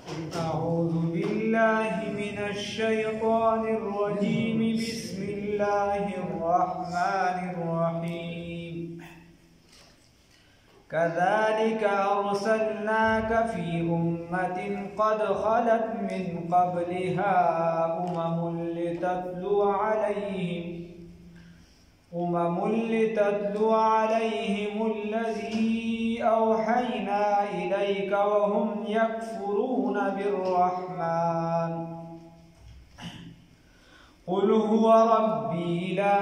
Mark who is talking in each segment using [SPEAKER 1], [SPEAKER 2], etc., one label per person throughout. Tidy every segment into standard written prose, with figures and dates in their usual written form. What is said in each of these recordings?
[SPEAKER 1] أعوذ بالله من الشيطان الرجيم بسم الله الرحمن الرحيم كذلك أرسلناك في أمة قد خلت من قبلها لتتلو عليهم الذي أوحينا إليك وهم يكفرون بالرحمن قل هو ربي لا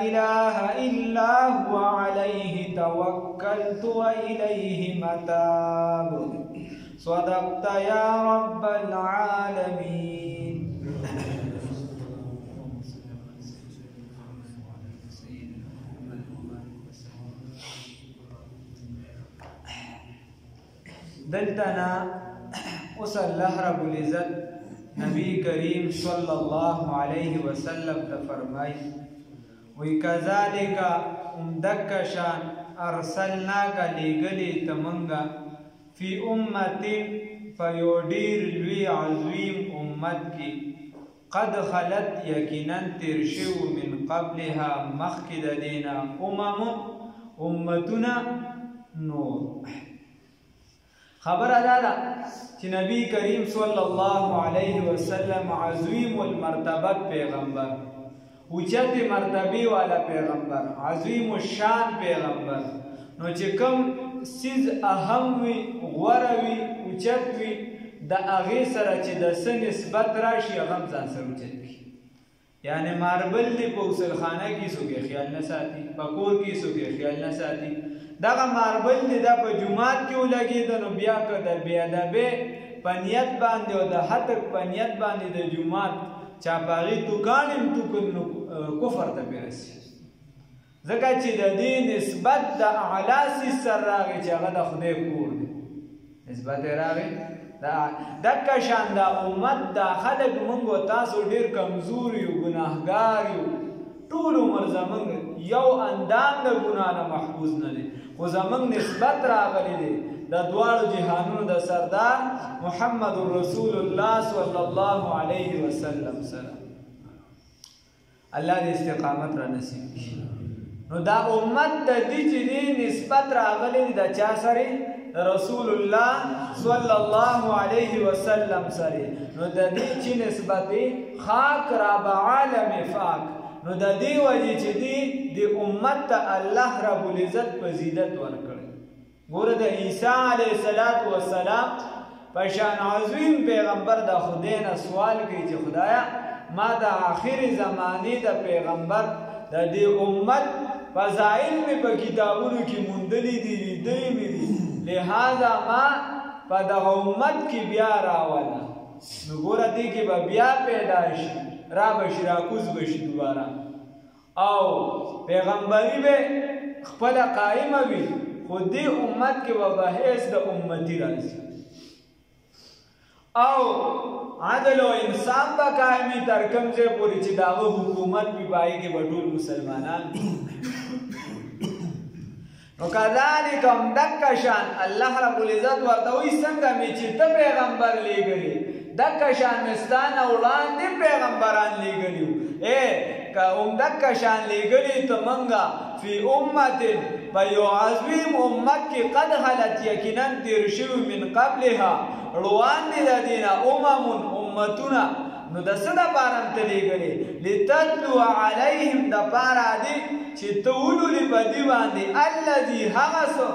[SPEAKER 1] إله إلا هو عليه توكلت وإليه متاب صدقت يا رب العالمين. دلتنا اس اللہ رب العزت نبی کریم صلی اللہ علیہ وسلم تفرمائی وی کذالک امدکشان ارسلناک لگلی تمنگا فی امت فیودیر لوی عظیم امت کی قد خلت یقینا ترشو من قبلها مخکد دینا امتنا نور. خبر ادا چې نبی کریم صلی الله علیه وسلم عظیم المرتبت پیغمبر، اوچت مرتبه والا پیغمبر، عظیم الشان پیغمبر، نو چې کوم سیز اهم وي، غوره وي، اوچت وي، د هغې سره چې د څه نسبت راشي هغه هم ځان سره اوچت کړي. یعنی ماربل دی په غسلخانه کې څوک خیال نه ساتي، په کور کې څوک خیال نه ساتي، دغه ماربل دی دا په جومات کې ولګېده نو بیا که د بېادبۍ په نیت باندې او د هتک په نیت باندې د جومات چا په هغې توکان هم توکل نو کفر ته پرې رسي، ځکه چې د دې نسبت د اعلی څیز سره راغی چې هغه د خدای کور دی، نسبت یې راغی دکه شان دا امت دا خلک موږ و تاسو ډېر کمزور یو، ګناهګار یو، ټول عمر زمونږ یو اندام د ګناه نه محفوظ نه دی، خو زمونږ نسبت راغلی دی د دواړو جهانونو د سردار محمد رسول الله صلی الله علیه وسلم سره. الله دې استقامت را نصیب کړي. نو دا امت د دې چې دی نسبت راغلی دی د چا سره؟ رسول الله صلی الله علیه وسلم سره. نو د دې چې نسبت خاک را به عالم فاک، نو د دې وجې چې دی د امت ته الله رب العزت فضیلت ورکړی. ګوره د عیسی علیه السلام په شان عظیم پیغمبر د خدای نه سوال کوي چې خدایا ما د آخر زمانې د پیغمبر د دې امت فضایل مې په کتابونو کې موندلي دي، لیدلي مې دي، لہذا ما په دغه امت کې بیا راوله. نو ګوره دې کې به بیا پیدا شي، را بشي، راکوز بشي دوباره، او پیغمبري به خپله قائمه وي، خو دې امت کې به په حیث د امتي راځي، او عدل او انصاف به قائمي تر کوم ځای پورې چې د هغه حکومت وي، په هغې کې به ټول مسلمانان نو کذالک همدکه شان الله رب العزت ورته وایي څنګه مې چې ته پیغمبر لیږلې دکه شان مې ستا نه وړاندې پیغمبران لیږلي وو، که همدکه شان لیږلي ته موږ فی امت په یو عظیم امت کې قد خلت یقینا تېر شوي من قبلها وړاندې د دې نه امتونه، نو د څه دپاره هم ته لیږلې؟ لتتلو علیهم دپاره دی چې ته ولولې په دې باندې الذي هغه څه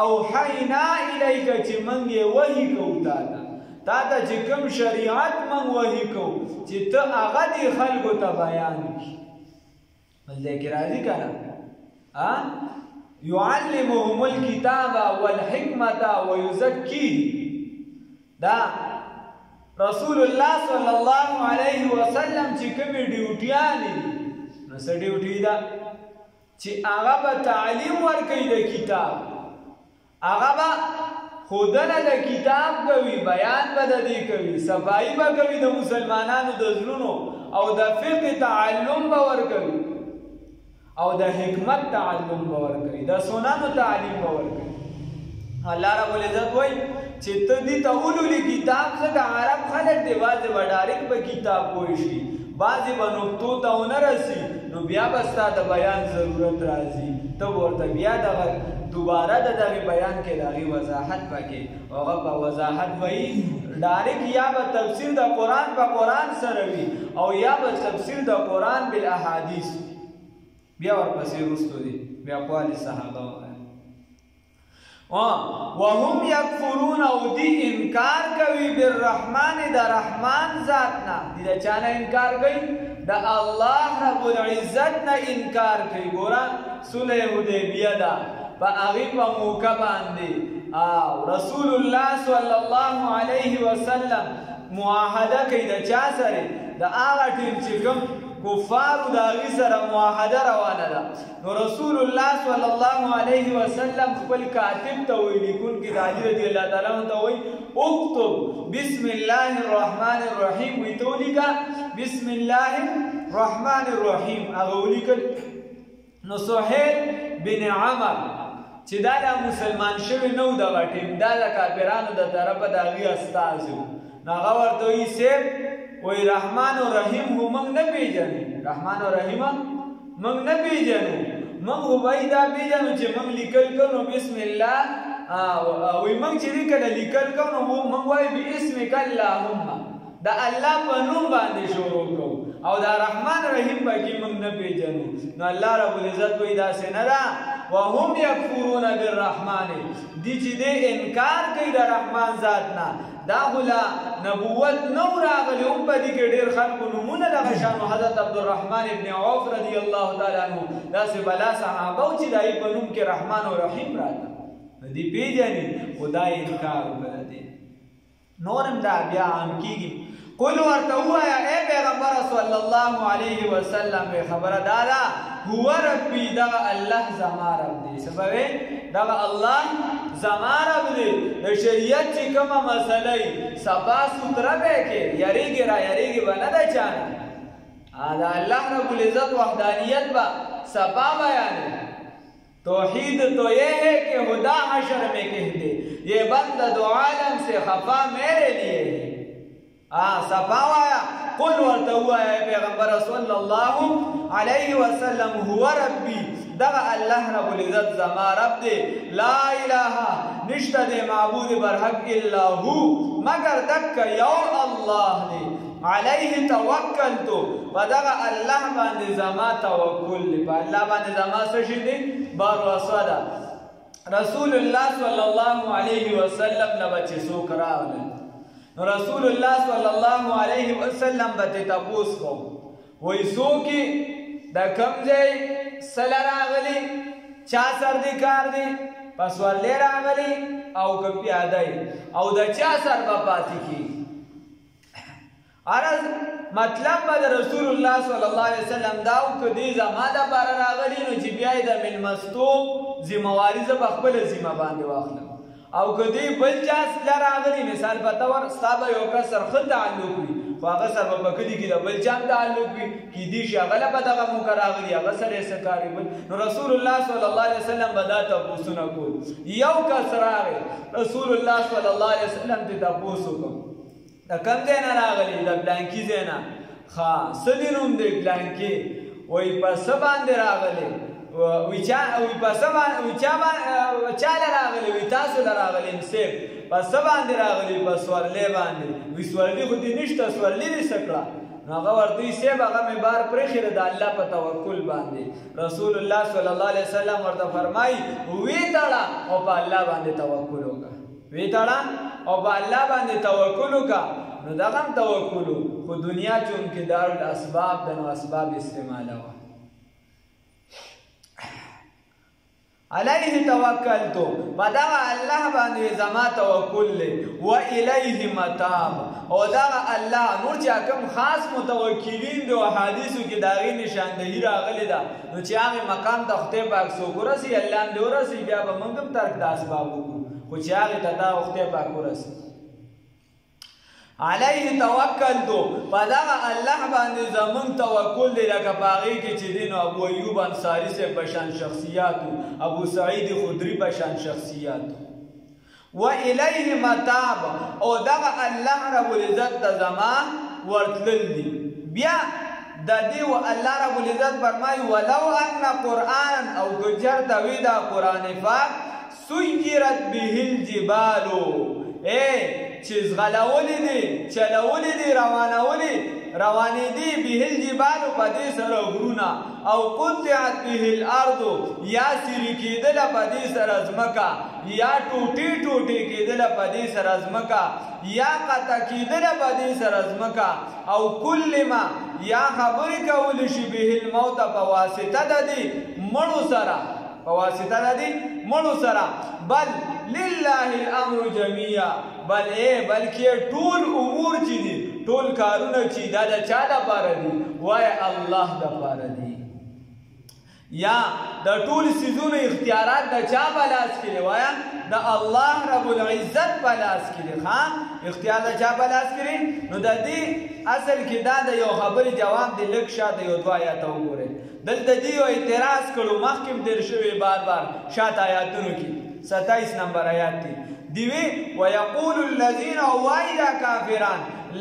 [SPEAKER 1] اوحینا الیک چې موږ یې وحي کوو تا ته چې کوم شریعت موږ وحي کوو چې ته هغه دې خلکو ته بیان کړي. بل ځای کې راځي که نه یعلمهم الکتاب والحکمة ویزکیهم، دا رسول الله صلی الله علیه وسلم چې کومې ډیوټیانې دي، نو څه ډیوټي ده چې هغه به تعلیم ورکوي د کتاب، هغه به ښودنه د کتاب کوي، بیان به د دې کوي، صفایي به کوي د مسلمانانو د زړونو، او د فقه تعلم به ورکوي، او د حکمت تعلم به ورکوي، د سننو تعلیم به ورکوي. الله رب العزت وای چې ته دې ته ولولي کتاب څنګه عرب خلک دی واځي به ډایرک په کتاب پوه شي بعضې به نقطو ته ونه رسي نو بیا به ستا د بیان ضرورت راځي ته ورته بیا دغه دوباره د دغې بیان کې د هغې وضاحت پکې هغه په وضاحت وایي ډایرک یا به تفسیر د قرآن په قرآن سره وي او یا به تفسیر د قرآن بالاحادیث بیا ورپسې وروستو دي بیا اقوال صحابه وهم یکفرون او دی انکار کوي بالرحمن د رحمان ذات نه دی د چا نه انکار کوي د الله رب العزت نه انکار کوي ګوره صلح حدیبیه ده په هغې په موقع باندې رسول الله صلی الله علیه وسلم معاهده کوي د چا سره د هغه ټیم چې کوم کفارو د هغې سره معاهده روانه ده نو رسول الله صلی الله علیه وسلم خپل کاتب ته وایي لیکونکي د علي رضی الله تعالی عنه ته وایي اکتب بسم الله الرحمن الرحیم وایي ته ولیکه بسم الله الرحمن الرحیم هغه ولیکل نو سهیل بن عمر چې دا د مسلمان شوی نه و دغه ټیم دا د کافرانو د طرفه د هغې استازي و نو هغه ورته وایي صیب وی رحمان و رحیم هو منگ نپیجنو رحمان و رحیم منگ نپیجنو منگ هو بائی دا پیجنو چه منگ لکل کنو بسم اللہ وی منگ چه لیکل لکل کنو منگ وائی بی اسمک اللہم دا اللہ پا نوم باندے شروع کو او دا رحمان رحیم باکی منگ نپیجنو نو اللہ رب العزت وی دا سندا وهم یکفرون بالرحمن دی چی دے انکار کئی دا رحمان ذاتنا دا خلا نبوت نو راغلی هم په دې کې ډېر خلکو نومونه دغه شان حضرت عبدالرحمن ابن عوف رضی الله تعالی عنه داسې بلا صحابه و چې د هغې په نوم کې رحمان و رحیم راته دې پېژني خو دا انکار وکړه دی نور هم دا بیا عام کېږي قل ورته ووایه ای پیغمبر صلی الله علیه وسلم خبره دا ده هو ربی دغه الله زما رب دی سبب دغه الله زما رب دی د شریعت چې کومه مسله وي صفا سوتره به کې یریږي را یریږي به نه ده چانه د الله رب العزت وحدانیت به صفا بیان توحید تو یہ ہے کہ خدا حشر میں کہہ دے یہ بند دو عالم سے خفا میرے لیے ہے صفا وایا قل ورته ووایه پیغمبر صلی الله علیه وسلم هو ربی دغه الله رب العزت زما رب دی لا اله نشته دی معبود برحق الا هو مگر دک یو الله دی علیه توکلتو په دغه الله باندې زما توکل دی په الله باندې زما څه شي دی باور ده رسول الله صلی الله علیه وسلم نه بچې څوک راغلل نو رسول الله صلی الله علیه وسلم به تپوس کو وای څوکې د کوم ځای سله راغلي چا سر دی کار دی پسورلی راغلي او که پیاده او د چا سر به پاتې کېږي عرض مطلب به د رسول الله صلی الله علیه وسلم دا و که دې زما دپاره راغلي نو چې بیا یې د مېلمستوب ذمهواري زه به خپله ذمه باندې واخلم او که دې بل چا سره راغلي مثال په طور ستا به یو کس سره ښه تعلق وي خو هغه سره به په کلي کې د بل چا هم تعلق وي کیدای شي هغه له به دغه موقع راغلي هغه سره یې څه کار وي نو رسول الله صلی الله علیه وسلم به دا تپوسونه کول یو کس راغی رسول الله صلی الله علیه وسلم ته تپوس وکړ د کوم ځای نه راغلي د بلانکي ځای نه ښه څه دې نوم دی بلانکي وایي په څه باندې راغلی چا له راغلی وي تاسو له راغلی صیب په څه باندې راغلی په سورلی باندې وي سورلی خو دې نشته سورلی دې څه کړه نو هغه ورته وي صیب هغه مې بار پرېښې ده د الله په توکل باندې رسول الله صلی الله علیه وسلم ورته فرمایي وی تړه او په الله باندې توکل وکړه وی تړه او په الله باندې توکل وکړه نو دغه هم توکل خو دنیا چونکې دارالاسباب ده نو اسباب استعمالوه علیه توکلتو بدغه الله باندې زما توکل له و الیه متاب او دغه الله نور چې کوم خاص متوکلین دی او حدیثو کې داغي نشاندهی راغلی ده نو چې هغه مقام د خدای پاک سو ګورسي الله دې ورسي بیا به موږ هم ترک د اسباب وکړو خو چې هغه ته دا خدای پاک ورسي علیه توکلتو پدغه الله باندې زمون توکل دی لکه باغی کې چې دین ابو ایوب انصاری سے بشان شخصیات ابو سعید خدری بشان شخصیات وإلیه متاب او دغه الله رب العزت ته زما ورتلل دي. بیا د دې و الله رب العزت فرمایي ولو ان قرآن او چرته وي دا قرآن پاک سیرت به الجبال چې زغلولې دي چلولې دي روانې دي به الجبال په دې سره غرونه او قطعت به الارض یا سری کېدله په دې سره ځمکه یا ټوټې کېدله په دې سره ځمکه یا قطع کېدله په دې سره ځمکه او کل ما یا خبرې کولی شي به الموت په واسطه د دې مړو سره بل لله الامر جميعا بلکې ټول امور چې دي ټول کارونه چې دا د چا دپاره دي وایه الله دپاره دي. یا د ټول څیزونو اختیارات د چا په لاس کې دی وایه د الله رب العزت په لاس کې دی. اختیار د چا په لاس کې دی؟ نو د دې اصل کې دا د یو خبرې جواب دی. لږ شاته یو دوه آیاته وګورئ. دلته دې یو اعتراض کړو مخکې هم تېر شوی بار شاته آیاتونو کې 27 نمبر آیات دی. دیوی ویقول الذین وایدا کافران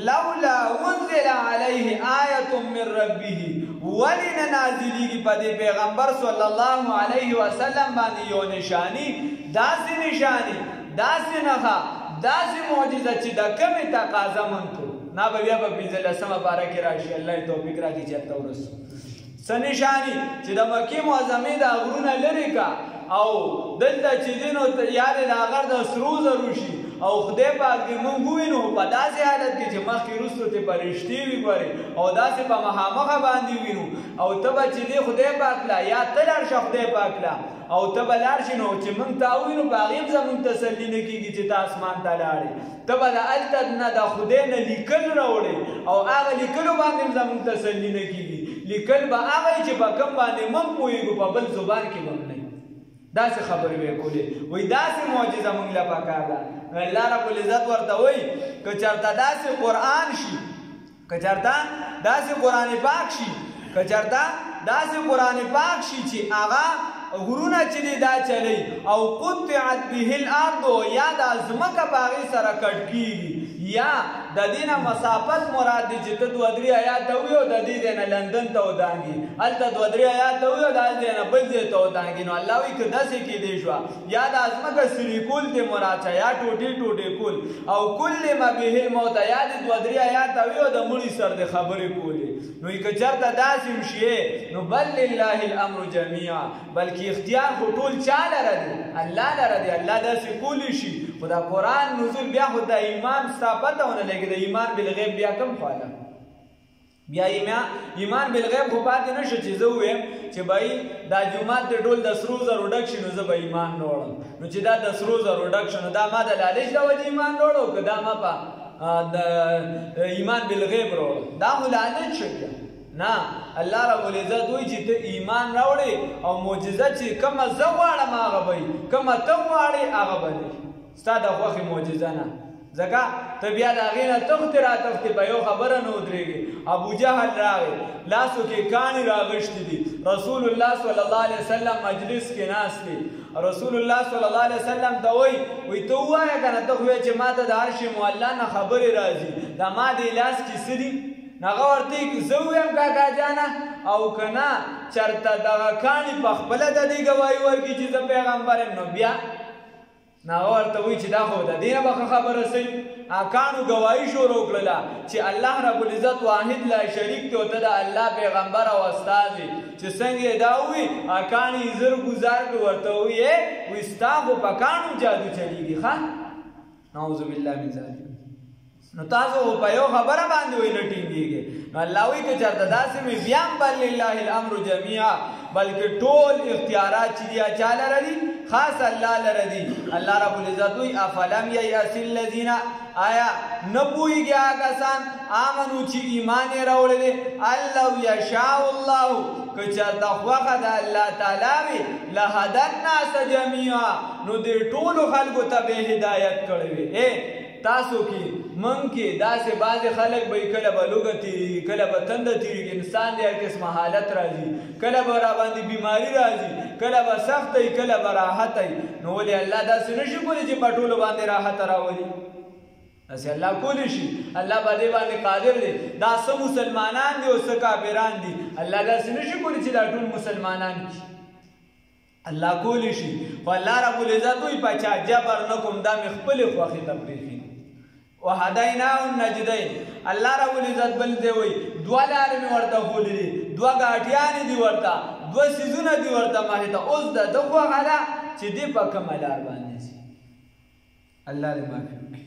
[SPEAKER 1] لولا انزل علیه آیت من ربه ولن نازلیږي په دې پیغمبر صلی الله علیه وسلم باندې یو نشانی داسې نښه داسې معجزه چې د کمې تقاضا منتو نه به بیا په 15مه پاره کې راشي. الله یې توفیق راکړي چې هلته ورسو. څه نشاني چې د مکې معظمې دا غرونه لرې کا او دلته چې دی نو یاد د هغه د سرو زرو شي او خدای پاک دې موږ ووینو په داسې حالت کې چې مخکې وروستو ترې فرښتې وي ګورې او داسې په مخامخه باندې وینو او ته به چې دی خدای پاک له یا ته لاړ شه خدای پاک له او ته به لاړ شي نو چې موږ تا ووینو په هغې هم زموږ تسلي نه کېږي چې ته اسمان ته لاړې. ته به د هلته نه د خدای نه لیکل راوړې او هغه لیکلو باندې هم زموږ تسلي نه کېږي. لیکل به هغه چې په کوم باندې موږ پوهېږو په بل زبان کې به هم نه داسې خبرې به یې کولې. وایي داسې معجزه موږ له پکار ده. الله رب العزت ورته وایي که چېرته داسې قرآن شي که چېرته داسې قرآن پاک شي چې هغه غرونه چې دی دا چلی او قطعت به الارض یا دا ځمکه په هغې سره کټ کېږي یا د دې نه مسافت مراد دی چې ته 2-3 آیات ووایې او د دې ځای نه لندن ته ودانګي هلته 2-3 آیات ووایې او د هغه ځای نه بل ځای ته ودانګي. نو الله وایي که داسې کېدی شوه یا دا ځمکه سري کول دې مراد شه یا ټوټې کول او کل ما به الموت یا دې 2-3 آیات ووایې او د مړي سر دې خبرې کولې. نو که چېرته داسې هم شي نو بل لله الامر جميعا بلکې اختیار خو ټول چا لره دی؟ الله لره دی. الله داسې کولی شي خو دا قرآن نزول بیا خو د ایمان ستا پته ونه لګي د ایمان بالغیب بیا کم خواله بیا ایمان بالغیب خو پاتې نه شو چې زه ووایم چې بهی دا جومات د ډول د سرو زرو ډک شي نو زه به ایمان نه وړم. نو چې دا د سرو زرو ډک شو نو دا ما د لالچ د وجې ایمان نه وړو که دا ما په د ایمان بالغیب راوړو دا خو لالچ شو نه. الله رب العزت وایي چې ته ایمان راوړې او معجزه چې کومه زه غواړم هغه به وي کومه ته غواړې هغه به دی ستا د خوښې معجزه نه. ځکه ته بیا د هغې نه تښتې په یو خبره نه ودرېږې. ابوجهل راغی لاسو کې کاڼي راغښتي دي. رسول الله صلی الله علیه وسلم مجلس کې ناست دی. رسول الله صلی الله علیه وسلم ته وایي ته ووایه که نه ته خو وایې چې ما ته د عرش معلا نه خبرې راځي دا ما دې لاس کې څه دي؟ هغه ورته زه ووایم کاکا جانه او که نه چېرته دغه کاڼي په خپله د دې ګواهي ورکړي چې زه پیغمبر یم نو بیا هغه ورته وایي چې دا خو د دې نه به ښه خبره صحیح کاڼو ګواهي شروع کړله چې الله رب العزت واحد لا شریک دی او ته د الله پیغمبر او استاد یې چې څنګه یې دا ووایي کاڼي یې زر ګزار کړو ورته وایي ستا خو په کاڼو جادو چلیږي ښه نعوذ بالله من ذلک. نو تاسو په یو خبره باندې وایي نه ټینګېږي. نو الله وایي که چېرته داسې وي بیا هم بل لله الامر جميعا بلکې ټول اختیارات چې دي چا لره دي؟ خاص الله لره دي. الله رب العزت وایي افلم ییأس الذین آیا نه پوهېږي هغه کسان آمنو چې ایمان یې راوړلی ان لو یشاء الله که چېرته خوښه د الله تعالی وي لهدی الناس جميعا نو دې ټولو خلکو ته به هدایت کړی وي. تاسو کې من کې داسې بعضې خلک به کله به لوږه تېرېږي کله به تنده تېرېږي انسان د هر قسمه حالت راځي کله به راباندې بیماري راځي کله به سخت وي کله به راحت وي نو ولې الله داسې نشي کولی چې په ټولو باندې راحت راولي داسې الله کولی شي الله په دې باندې قادر دی دا څه مسلمانان دي او څه کافران دي الله داسې نشي کولی چې دا ټول مسلمانان دي الله کولی شي خو الله رب العزت وایي په چا جبر نه کوم دا مې خپلې خوښې ته پرېښي وهدیناه النجدین الله رب العزت بل دی وایي دوه لارې مې ورته ښودلې دوه ګاټیانې دي ورته دوه څیزونه دي ورته مخې ته اوس د ده خوښه ده چې دې په کومه لار باندې ځي الله دې معافي وکړي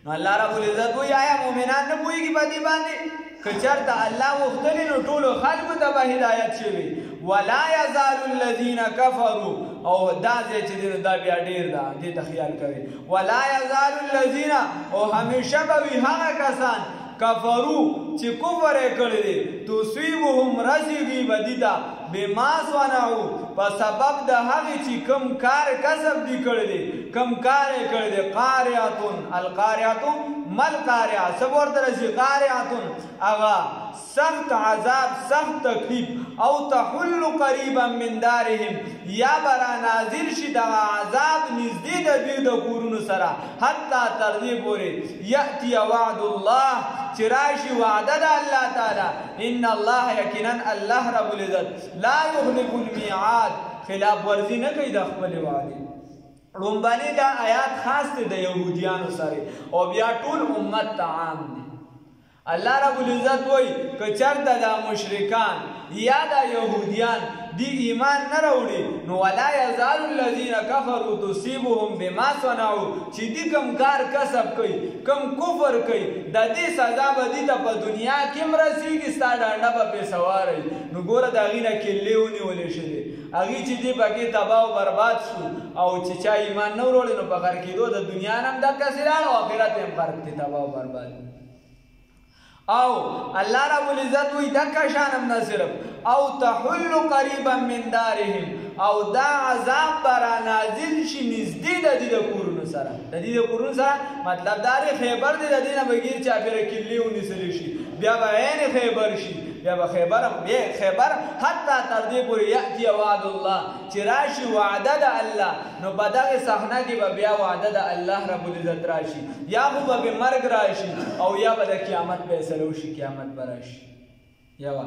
[SPEAKER 1] نو الله رب العزت وایي آیا مؤمنان نه پوهېږي په دې باندې که چېرته الله غوښتلي نو ټولو خلکو ته به هدایت شوي ولا یزال الذین کفروا او دا ځای چې دی نو دا بیا ډېر ده دې ته خیال کوئ ولا یزال الذین او همیشه به وي هغه کسان کفرو چې کفر یې کړی دی تصیبهم رسیږي به دې ته بما صنعوا په سبب د هغې چې کوم کار کسب دي کړی دی کوم کار یې کړی دی قاریاتون القاریاتو مل قاریه څه به ورته رسي قاریاتون هغه سخت عذاب سخت تکلیف او تحل قریبا من دارهم یا برا نازل شي دغه عذاب نږدې د دوی د کورونو سره حتی تر دې پورې یأتي وعد الله چې راشي وعده د الله تعالی ان الله یقینا الله رب العزت لا یخلف المیعاد خلاف ورزي نه کوي د خپلې وعدې لومبنې دا آیات خاص دی د یهودیانو سره او بیا ټول امت ته عام دی الله رب العزت وایي که چېرته دا مشرکان یا دا یهودیان دی ایمان نه راوړي نو ولا یزال الذین کفروا تصیبهم بما صنعوا چې دی کوم کار کسب کوي کوم کفر کوي د دې سزا به دې ته په دنیا کې هم رسېږي ستا ډانډه به پې سواری نو ګوره د هغې نه کیلې ونیولې شوې هغې چې دې پکې تباه او برباد شو او چې چا ایمان نه وروړی نو په غر کېدو د دنیا نه هم دقسې لاړ او آخرت یې هم غرق دی تباه او برباد او الله رب العزت وی دکا شانم نه صرف او تحل قریبا من دارهم او دا عذاب برا نازل شي نږدې د دې د کورونو سره د دې د کورونو سره مطلب دا دی خیبر دی د دې نه بغیر چاپېره کلي ونیسلی شي بیا به عین خیبر شي بیا به خیبر حتی تر دې پورې یأتي وعد الله چې راشي وعده د الله نو په دغې صحنه کې به بیا وعده د الله رب العزت راشي یا خو به مرګ راشي او یا به د قیامت فیصله وشي قیامت به راشي یوه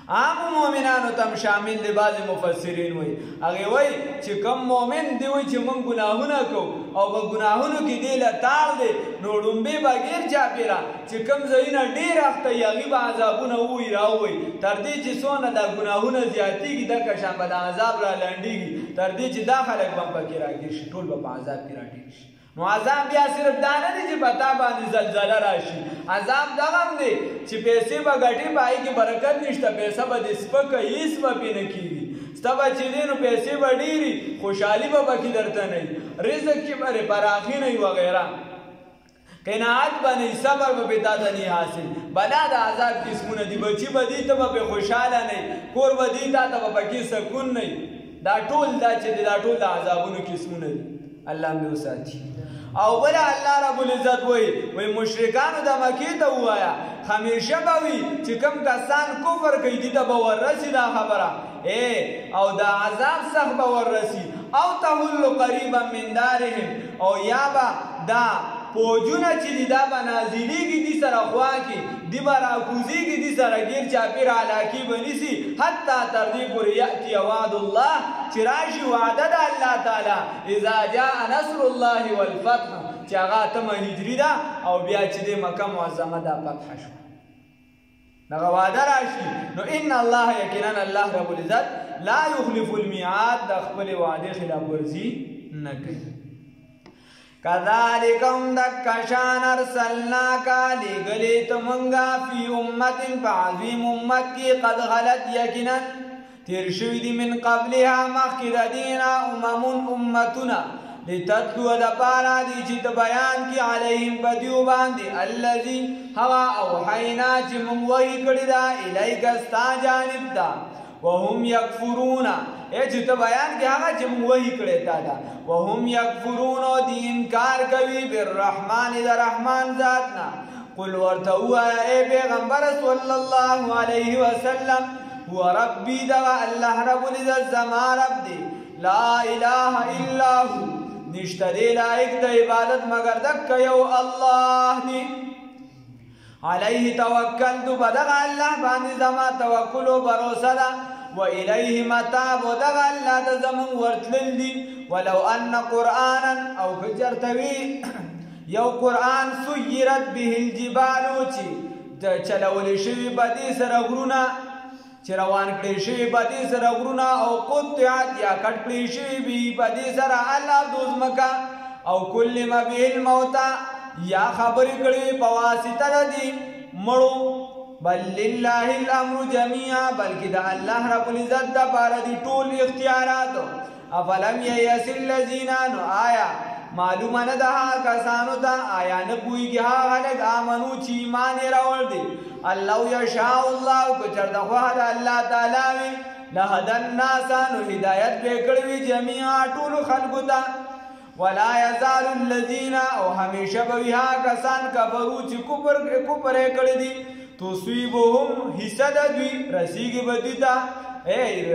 [SPEAKER 1] عام مؤمنانو تم شامل دی بعضې مفسرین وایي هغې وایي چې کوم مؤمن دی وایي چې موږ ګناهونه کوو او په ګناهونو کې دی له تاړ دی نو ډومبې به ګیر چاپېره چې کوم ځایونه ډېر اخته وي هغې به عذابونه ووایي راووایي تر دې چې څونه دا ګناهونه زیاتېږي دکه شان به د عذاب را لنډېږي تر دې چې دا خلک به هم پکې راګیر شي ټول به په عذاب کې راټیټ شي نو عذاب بیا صرف دا نه دی چې په تا باندې زلزله راشي عذاب دغه هم دی چې پیسې به ګټې په هغې کې برکت نشته پیسه به دې سپکه هېڅ به پې نه کېږي ستا به چې دی نو پیسې به ډېرې خوشحالي به پکې درته نه وي رزق کې به پراخي نه وي وغیره قناعت به نه وي صبر به پې تا ته نه حاصل بلا د عذاب قسمونه دي بچي به دې ته به پې خوشحاله نه وي کور به دې تا ته به پکې سکون نه وي دا ټول دا چې دی دا ټول د عذابونو قسمونه دي الله مې وساتي او بله الله رب العزت وایي مشرکانو د مکې ته ووایه همیشه به وي چې کوم کسان کفر کوي دې ته به وررسي دا خبره او دا عذاب سخت به وررسي او تحل قریبا من دارهم او یا به دا پوجونه چې دي دا به نازلېږي دې سره خوا کې دې به راکوزېږي دې سره ګیر چاپېره علاقې به نیسي حتی تر دې پورې یأتي وعد الله چې راشي وعده د الله تعالی اذا جاء نصر الله والفتح چې هغه اتمه هجري ده او بیا چې دې مکه معظمه دا فتح شو دغه وعده راشي نو ان الله یقینا الله رب العزت لا یخلف المیعاد د خپلې وعدې خلاف ورزي نه کوي كذلك دكشان ارسلناك لغليت منغا في امة فعظيم امت قد خلت يقنا ترشوي دي من قبلها مخکد دینا امتنا لتتلو دپارا دی چی بیان کی علیہم بدیو باندی اللذی هوا اوحینا چی من وحی کردی دا الیک استا جانب دا وهم یکفرون چې ته بیان کې هغه چې موږ وحی کړی تا ده وهم یکفرون دی انکار کوي بالرحمن د رحمان ذات نه قل ورته ووایه ای پیغمبر صلی الله علیه وسلم هو ربی دغه الله رب العزت زما رب دی لا اله الا هو نشته دی لایق د عبادت مگر دک یو الله دی علیه توکلت بدغه الله باندې زما توکل او باور ده و الیه متاب دغه الله ته زمون ورتلل دي ولو ان قرانا او کجرتوی یو قرآن سیرت به الجبال چې چلول شوي بدی سره غرونه چې روان کړی شوي بدی سره غرونه او قطعت یا کټ کړی شوي بدی سره الارض ځمکه او کلم به الموتى یا خبرې کړي په واسطه دي مړو بل لله الامر جميعا بلکې د الله رب العزت د پاره دي ټول اختیارات افلم یئس الذین آیا معلومه نه ده کسانو ته آیا نه پوهېږي هغه خلک آمنو چې ایمان یې راوړ دي الله یشاء الله که چېرته خوښه د الله تعالی وي لهدی الناس نو هدایت به یې کړی وي جمیعا ټولو خلکو ته ولا یزال الذین او همیشه به وي هغه کسان کفرو چې کفر یې کړی دي تصیبهم حصه د دوی رسیږي به دوی ته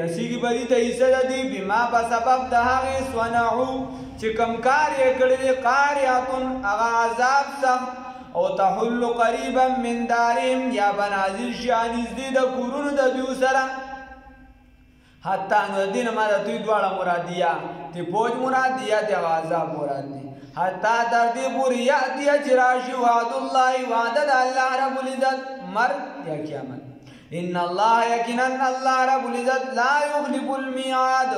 [SPEAKER 1] رسیږي به دوی ته حصه د دوی بما په سبب د هغې صنعو چې کوم کار یې کړی دی قاریاتن هغه عذاب سخت او تحل قریبا من دارهم یا به نازل شي نږدې د کورونو د دوی سره حتی نو د دې نه ما د دوی دواړه مرادیه د فوج مرادیه د عذاب مراد دی حتی تر دې پورې یاتیه چې راشي وعد الله وعده د الله رب العزت مرګ یا قیامت ان الله یقینا الله رب العزت لا یخلف المیعاد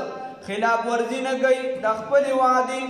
[SPEAKER 1] خلاف ورزی نه کوي د خپل وعده